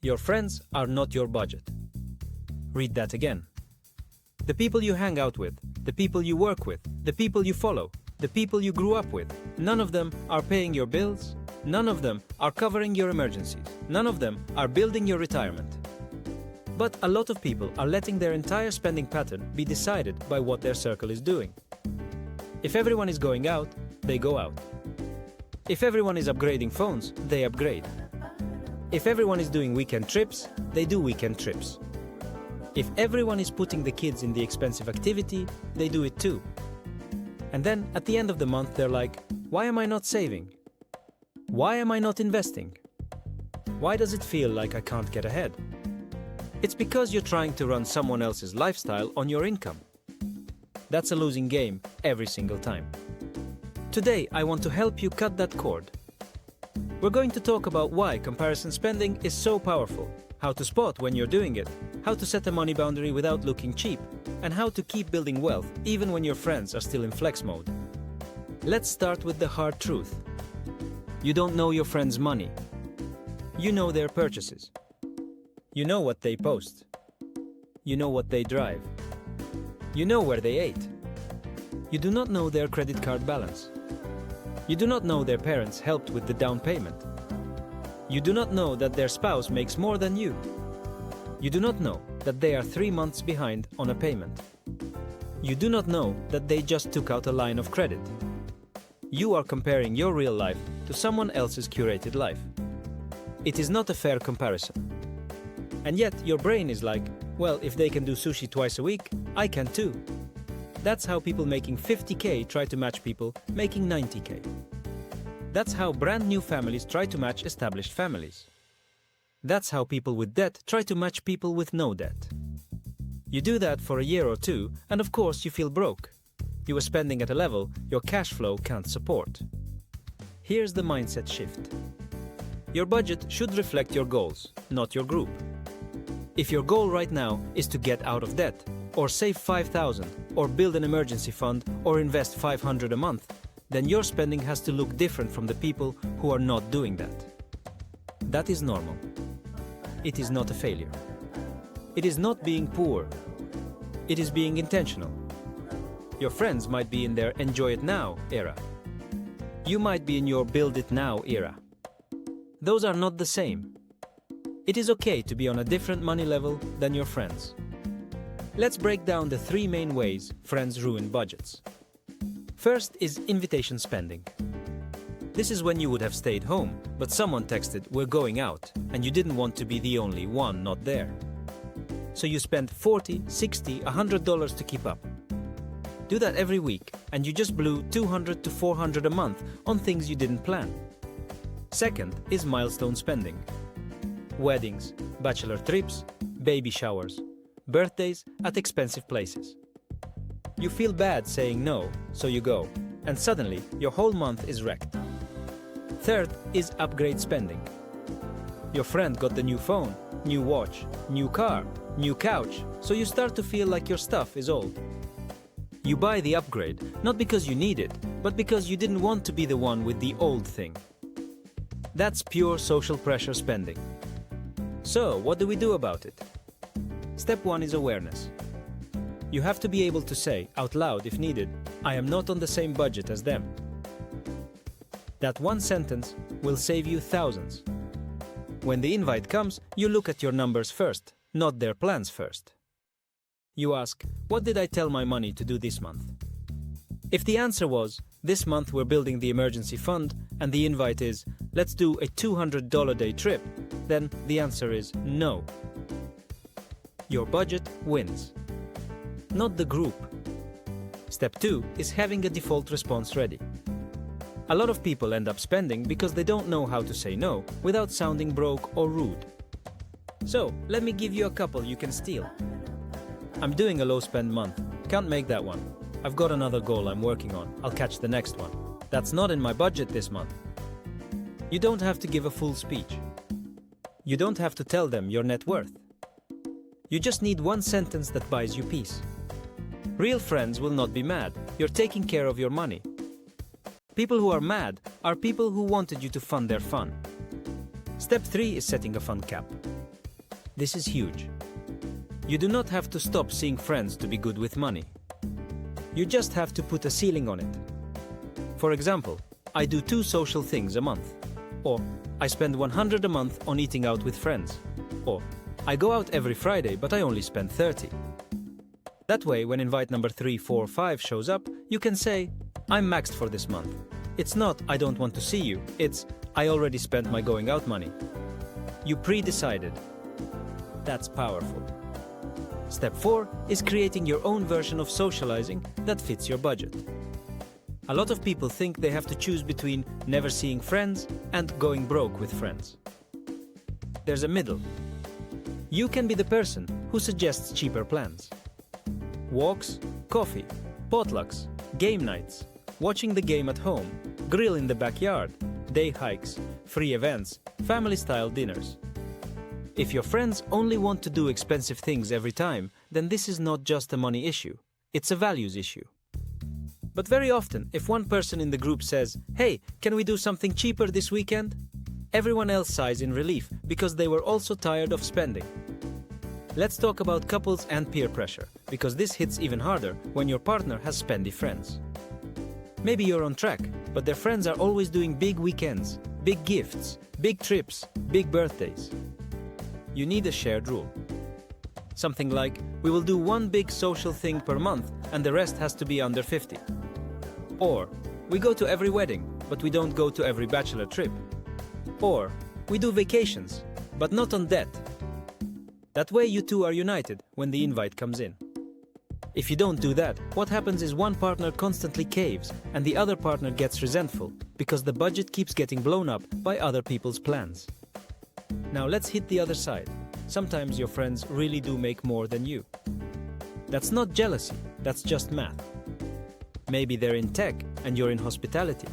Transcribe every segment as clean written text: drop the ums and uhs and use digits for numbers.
Your friends are not your budget. Read that again. The people you hang out with, the people you work with, the people you follow, the people you grew up with, none of them are paying your bills, none of them are covering your emergencies, none of them are building your retirement. But a lot of people are letting their entire spending pattern be decided by what their circle is doing. If everyone is going out, they go out. If everyone is upgrading phones, they upgrade. If everyone is doing weekend trips, they do weekend trips. If everyone is putting the kids in the expensive activity, they do it too. And then at the end of the month they're like, why am I not saving? Why am I not investing? Why does it feel like I can't get ahead? It's because you're trying to run someone else's lifestyle on your income. That's a losing game every single time. Today I want to help you cut that cord. We're going to talk about why comparison spending is so powerful, how to spot when you're doing it, how to set a money boundary without looking cheap, and how to keep building wealth even when your friends are still in flex mode. Let's start with the hard truth. You don't know your friends' money. You know their purchases. You know what they post. You know what they drive. You know where they ate. You do not know their credit card balance. You do not know their parents helped with the down payment. You do not know that their spouse makes more than you. You do not know that they are 3 months behind on a payment. You do not know that they just took out a line of credit. You are comparing your real life to someone else's curated life. It is not a fair comparison. And yet your brain is like, well, if they can do sushi twice a week, I can too. That's how people making 50K try to match people making 90K. That's how brand new families try to match established families. That's how people with debt try to match people with no debt. You do that for a year or two, and of course you feel broke. You are spending at a level your cash flow can't support. Here's the mindset shift. Your budget should reflect your goals, not your group. If your goal right now is to get out of debt, or save $5,000, or build an emergency fund, or invest $500 a month, then your spending has to look different from the people who are not doing that. That is normal. It is not a failure. It is not being poor. It is being intentional. Your friends might be in their enjoy it now era. You might be in your build it now era. Those are not the same. It is okay to be on a different money level than your friends. Let's break down the 3 main ways friends ruin budgets. First is invitation spending. This is when you would have stayed home, but someone texted, "We're going out," and you didn't want to be the only one not there. So you spent $40, $60, $100 to keep up. Do that every week, and you just blew $200 to $400 a month on things you didn't plan. Second is milestone spending. Weddings, bachelor trips, baby showers, birthdays at expensive places. You feel bad saying no, so you go, and suddenly your whole month is wrecked. Third is upgrade spending. Your friend got the new phone, new watch, new car, new couch, so you start to feel like your stuff is old. You buy the upgrade, not because you need it, but because you didn't want to be the one with the old thing. That's pure social pressure spending. So, what do we do about it? Step 1 is awareness. You have to be able to say, out loud if needed, "I am not on the same budget as them." That one sentence will save you thousands. When the invite comes, you look at your numbers first, not their plans first. You ask, "What did I tell my money to do this month?" If the answer was, "This month we're building the emergency fund," and the invite is, "Let's do a $200 day trip," then the answer is no. Your budget wins, not the group. Step 2 is having a default response ready. A lot of people end up spending because they don't know how to say no without sounding broke or rude. So, let me give you a couple you can steal. "I'm doing a low spend month. Can't make that one. I've got another goal I'm working on. I'll catch the next one. That's not in my budget this month." You don't have to give a full speech. You don't have to tell them your net worth. You just need one sentence that buys you peace. Real friends will not be mad. You're taking care of your money. People who are mad are people who wanted you to fund their fun. Step 3 is setting a fund cap. This is huge. You do not have to stop seeing friends to be good with money. You just have to put a ceiling on it. For example, I do 2 social things a month. Or I spend 100 a month on eating out with friends. Or I go out every Friday but I only spend 30. That way, when invite number 3, 4, 5 shows up, you can say, I'm maxed for this month. It's not, I don't want to see you. It's, I already spent my going out money. You pre-decided. That's powerful. Step 4 is creating your own version of socializing that fits your budget. A lot of people think they have to choose between never seeing friends and going broke with friends. There's a middle. You can be the person who suggests cheaper plans. Walks, coffee, potlucks, game nights, watching the game at home, grill in the backyard, day hikes, free events, family-style dinners. If your friends only want to do expensive things every time, then this is not just a money issue, it's a values issue. But very often, if one person in the group says, hey, can we do something cheaper this weekend? Everyone else sighs in relief because they were also tired of spending. Let's talk about couples and peer pressure, because this hits even harder when your partner has spendy friends. Maybe you're on track, but their friends are always doing big weekends, big gifts, big trips, big birthdays. You need a shared rule. Something like, we will do one big social thing per month and the rest has to be under 50. Or, we go to every wedding, but we don't go to every bachelor trip. Or, we do vacations, but not on debt. That way you two are united when the invite comes in. If you don't do that, what happens is one partner constantly caves and the other partner gets resentful because the budget keeps getting blown up by other people's plans. Now let's hit the other side. Sometimes your friends really do make more than you. That's not jealousy, that's just math. Maybe they're in tech and you're in hospitality.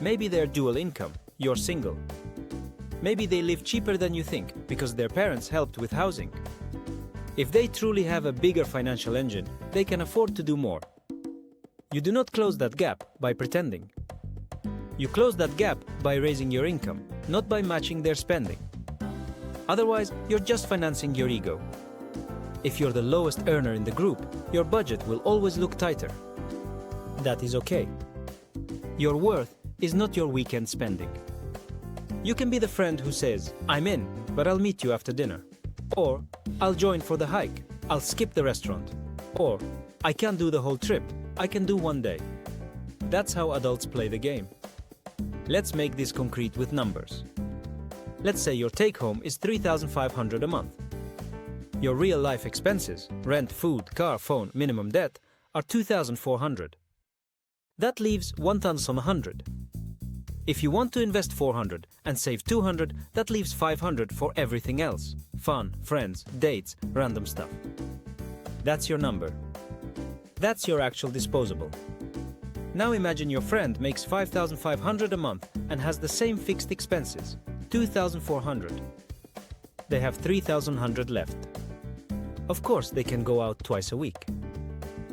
Maybe they're dual income, you're single. Maybe they live cheaper than you think because their parents helped with housing. If they truly have a bigger financial engine, they can afford to do more. You do not close that gap by pretending. You close that gap by raising your income, not by matching their spending. Otherwise, you're just financing your ego. If you're the lowest earner in the group, your budget will always look tighter. That is okay. Your worth is not your weekend spending. You can be the friend who says, I'm in, but I'll meet you after dinner. Or, I'll join for the hike, I'll skip the restaurant. Or, I can't do the whole trip, I can do one day. That's how adults play the game. Let's make this concrete with numbers. Let's say your take-home is $3,500 a month. Your real-life expenses, rent, food, car, phone, minimum debt, are $2,400. That leaves $1,100. If you want to invest $400 and save $200, that leaves $500 for everything else. Fun, friends, dates, random stuff. That's your number. That's your actual disposable. Now imagine your friend makes $5,500 a month and has the same fixed expenses, $2,400. They have $3,100 left. Of course, they can go out twice a week.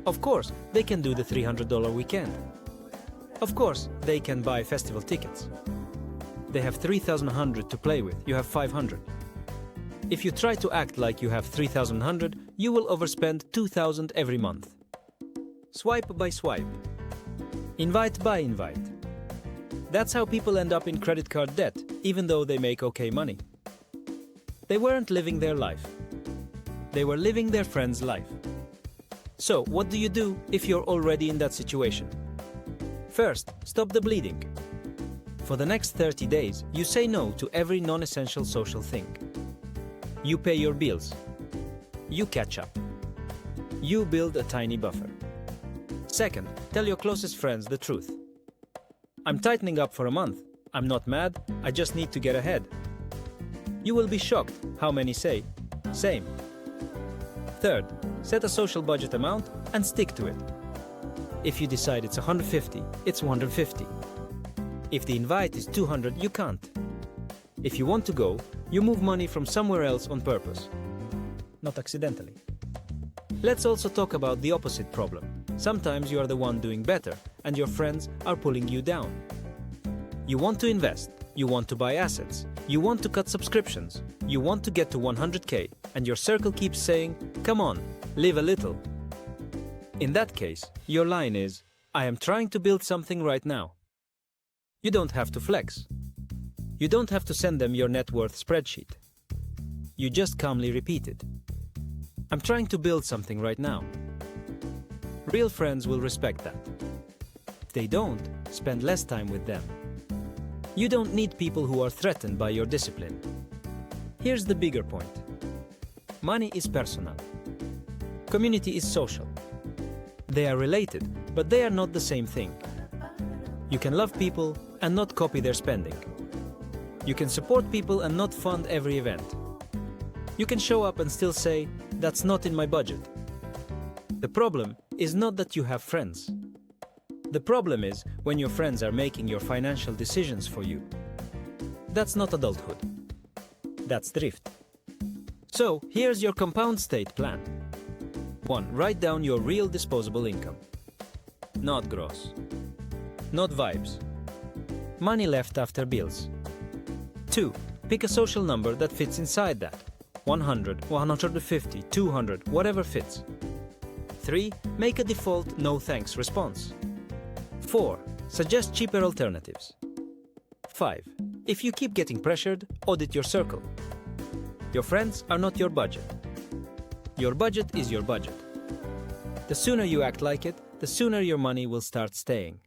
Of course, they can do the $300 weekend. Of course, they can buy festival tickets. They have $3,100 to play with, you have $500. If you try to act like you have $3,100, you will overspend $2,000 every month. Swipe by swipe. Invite by invite. That's how people end up in credit card debt, even though they make okay money. They weren't living their life. They were living their friend's life. So, what do you do if you're already in that situation? First, stop the bleeding. For the next 30 days, you say no to every non-essential social thing. You pay your bills. You catch up. You build a tiny buffer. Second, tell your closest friends the truth. I'm tightening up for a month. I'm not mad, I just need to get ahead. You will be shocked how many say, same. Third, set a social budget amount and stick to it. If you decide it's 150, it's 150. If the invite is 200, you can't. If you want to go, you move money from somewhere else on purpose, not accidentally. Let's also talk about the opposite problem. Sometimes you are the one doing better and your friends are pulling you down. You want to invest, You want to buy assets. You want to cut subscriptions. You want to get to 100K, and your circle keeps saying, "Come on, live a little." In that case, your line is, "I am trying to build something right now." You don't have to flex. You don't have to send them your net worth spreadsheet. You just calmly repeat it. "I'm trying to build something right now." Real friends will respect that. If they don't, spend less time with them. You don't need people who are threatened by your discipline. Here's the bigger point. Money is personal. Community is social. They are related, but they are not the same thing. You can love people and not copy their spending. You can support people and not fund every event. You can show up and still say, "That's not in my budget." The problem is not that you have friends. The problem is when your friends are making your financial decisions for you. That's not adulthood. That's drift. So, here's your compound state plan. 1. Write down your real disposable income. Not gross. Not vibes. Money left after bills. 2. Pick a social number that fits inside that. 100, 150, 200, whatever fits. 3. Make a default no thanks response. 4. Suggest cheaper alternatives. 5. If you keep getting pressured, audit your circle. Your friends are not your budget. Your budget is your budget. The sooner you act like it, the sooner your money will start staying.